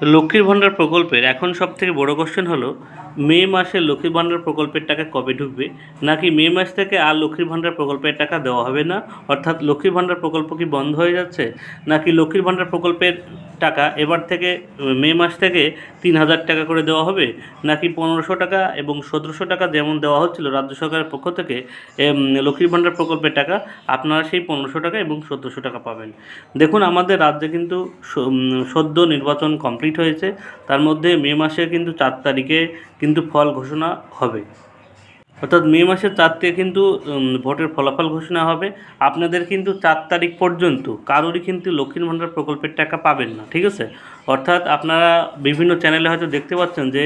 লক্ষ্মীর ভাণ্ডার প্রকল্পের এখন সবথেকে বড় কোশ্চেন হলো মে মাসে লক্ষ্মীর ভাণ্ডার প্রকল্পের টাকা কবে ঢুকবে, নাকি মে মাস থেকে আর লক্ষ্মীর ভাণ্ডার প্রকল্পের টাকা দেওয়া হবে না, অর্থাৎ লক্ষ্মীর ভাণ্ডার প্রকল্প কি বন্ধ হয়ে যাচ্ছে, নাকি লক্ষ্মীর ভাণ্ডার প্রকল্পের টাকা এবার থেকে মে মাস থেকে ৩,০০০ টাকা করে দেওয়া হবে, নাকি ১৫০০ টাকা এবং ১৭০০ টাকা যেমন দেওয়া হচ্ছিল রাজ্য সরকারের পক্ষ থেকে লক্ষ্মীর ভাণ্ডার প্রকল্পের টাকা আপনারা সেই ১৫০০ টাকা এবং ১৭০০ টাকা পাবেন। দেখুন, আমাদের রাজ্যে কিন্তু সদ্য নির্বাচন কমপ্লিট হয়েছে, তার মধ্যে মে মাসের কিন্তু ৪ তারিখে কিন্তু ফল ঘোষণা হবে, অর্থাৎ মে মাসের ৪ তারিখে কিন্তু ভোটের ফলাফল ঘোষণা হবে। আপনাদের কিন্তু ৪ তারিখ পর্যন্ত কারোরই কিন্তু লক্ষ্মীর ভাণ্ডার প্রকল্পের টাকা পাবেন না, ঠিক আছে? অর্থাৎ আপনারা বিভিন্ন চ্যানেলে হয়তো দেখতে পাচ্ছেন যে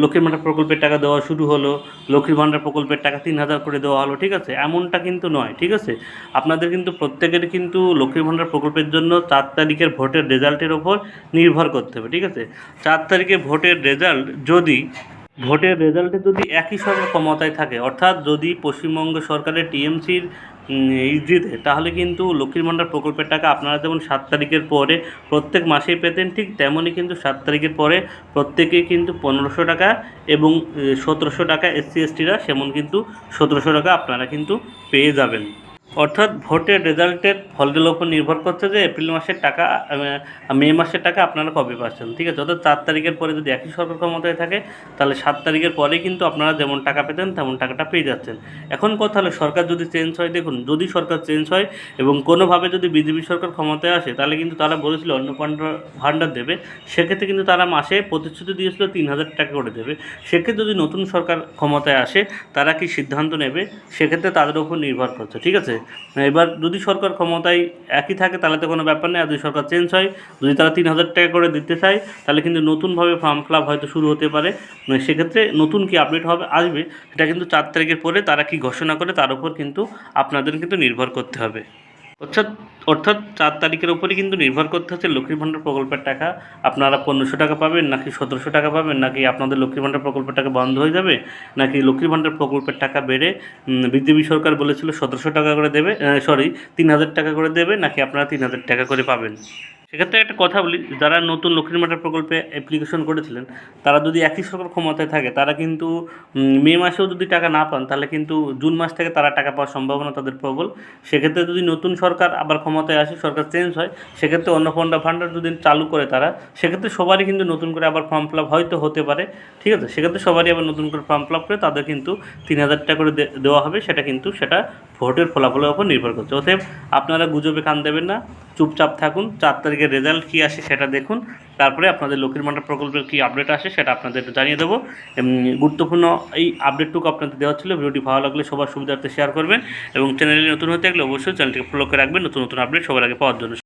লক্ষ্মীর ভাণ্ডার প্রকল্পের টাকা দেওয়া শুরু হলো, লক্ষ্মীর ভাণ্ডার প্রকল্পের টাকা ৩,০০০ করে দেওয়া হলো, ঠিক আছে? এমনটা কিন্তু নয়, ঠিক আছে? আপনাদের কিন্তু প্রত্যেকেরই কিন্তু লক্ষ্মীর ভাণ্ডার প্রকল্পের জন্য ৪ তারিখের ভোটের রেজাল্টের ওপর নির্ভর করতে হবে, ঠিক আছে? ৪ তারিখে ভোটের রেজাল্টে যদি একই সরকার ক্ষমতায় থাকে, অর্থাৎ যদি পশ্চিমবঙ্গ সরকারের টিএমসির জিতে, তাহলে কিন্তু লক্ষ্মীর ভাণ্ডার প্রকল্পের টাকা আপনারা যেমন ৭ তারিখের পরে প্রত্যেক মাসেই পেতেন, ঠিক তেমনই কিন্তু ৭ তারিখের পরে প্রত্যেকেই কিন্তু ১৫০০ টাকা এবং ১৭০০ টাকা এসসি এসটিরা সেমন কিন্তু ১৭০০ টাকা আপনারা কিন্তু পেয়ে যাবেন। অর্থাৎ ভোটের রেজাল্টের ফলের ওপর নির্ভর করছে যে এপ্রিল মাসের টাকা মে মাসের টাকা আপনারা কবে পাচ্ছেন, ঠিক আছে? অর্থাৎ ৪ তারিখের পরে যদি একই সরকার ক্ষমতায় থাকে, তাহলে ৭ তারিখের পরেই কিন্তু আপনারা যেমন টাকা পেতেন তেমন টাকাটা পেয়ে যাচ্ছেন। এখন কথা হলো, সরকার যদি চেঞ্জ হয়, দেখুন, যদি সরকার চেঞ্জ হয় এবং কোনোভাবে যদি বিজেপি সরকার ক্ষমতায় আসে, তাহলে কিন্তু তারা বলেছিল অন্ন ভাণ্ডার দেবে, সেক্ষেত্রে কিন্তু তারা মাসে প্রতিশ্রুতি দিয়েছিল ৩,০০০ টাকা করে দেবে। সেক্ষেত্রে যদি নতুন সরকার ক্ষমতায় আসে, তারা কি সিদ্ধান্ত নেবে সেক্ষেত্রে তাদের উপর নির্ভর করছে, ঠিক আছে? এবার যদি সরকার ক্ষমতায় একই থাকে তাহলে তো কোনো ব্যাপার নেই, আর যদি সরকার চেঞ্জ হয়, যদি তারা ৩,০০০ টাকা করে দিতে চায়, তাহলে কিন্তু নতুনভাবে ফর্ম ফিল আপ হয়তো শুরু হতে পারে। সেক্ষেত্রে নতুন কি আপডেট আসবে, সেটা কিন্তু ৪ তারিখের পরে তারা কি ঘোষণা করে তার উপর কিন্তু আপনাদের কিন্তু নির্ভর করতে হবে। অর্থাৎ অর্থাৎ ৪ তারিখের উপরই কিন্তু নির্ভর করতে হচ্ছে লক্ষ্মীর ভাণ্ডার প্রকল্পের টাকা আপনারা ১৫০০ টাকা পাবেন, নাকি ১৭০০ টাকা পাবেন, নাকি আপনাদের লক্ষ্মীর ভাণ্ডার প্রকল্পের টাকা বন্ধ হয়ে যাবে, নাকি লক্ষ্মীর ভাণ্ডার প্রকল্পের টাকা বেড়ে বিজেপি সরকার বলেছিল ১৭০০ টাকা করে দেবে, ৩,০০০ টাকা করে দেবে, নাকি আপনারা ৩,০০০ টাকা করে পাবেন। সেক্ষেত্রে একটা কথা বলি, যারা নতুন লক্ষ্মীর ভাণ্ডার প্রকল্পে অ্যাপ্লিকেশন করেছিলেন, তারা যদি একই সরকার ক্ষমতায় থাকে, তারা কিন্তু মে মাসেও যদি টাকা না পান, তাহলে কিন্তু জুন মাস থেকে তারা টাকা পাওয়ার সম্ভাবনা তাদের প্রবল। সেক্ষেত্রে যদি নতুন সরকার আবার ক্ষমতায় আসে, সরকার চেঞ্জ হয়, সেক্ষেত্রে অন্নপূর্ণা ভাণ্ডার যদি চালু করে তারা, সেক্ষেত্রে সবারই কিন্তু নতুন করে আবার ফর্ম ফিল আপ হয়তো হতে পারে, ঠিক আছে? সেক্ষেত্রে সবারই আবার নতুন করে ফর্ম ফিল আপ করে তাদের কিন্তু ৩,০০০ টাকা করে দেওয়া হবে। সেটা ভোটের ফলাফলের উপর নির্ভর করছে। অতএব আপনারা গুজবে কান দেবেন না, চুপচাপ থাকুন। ৪ তারিখের রেজাল্ট কী আসে সেটা দেখুন, তারপরে আপনাদের লক্ষ্মীর ভাণ্ডার প্রকল্পের কী আপডেট আসে সেটা আপনাদের জানিয়ে দেবো। গুরুত্বপূর্ণ এই আপডেটটুকু আপনাদের দেওয়া ছিল। ভিডিওটি ভালো লাগলে সবার সুবিধার্থে শেয়ার করবেন এবং চ্যানেলে নতুন হতে থাকলে অবশ্যই চ্যানেলটিকে ফলো করে রাখবেন নতুন নতুন আপডেট সবার আগে পাওয়ার জন্য।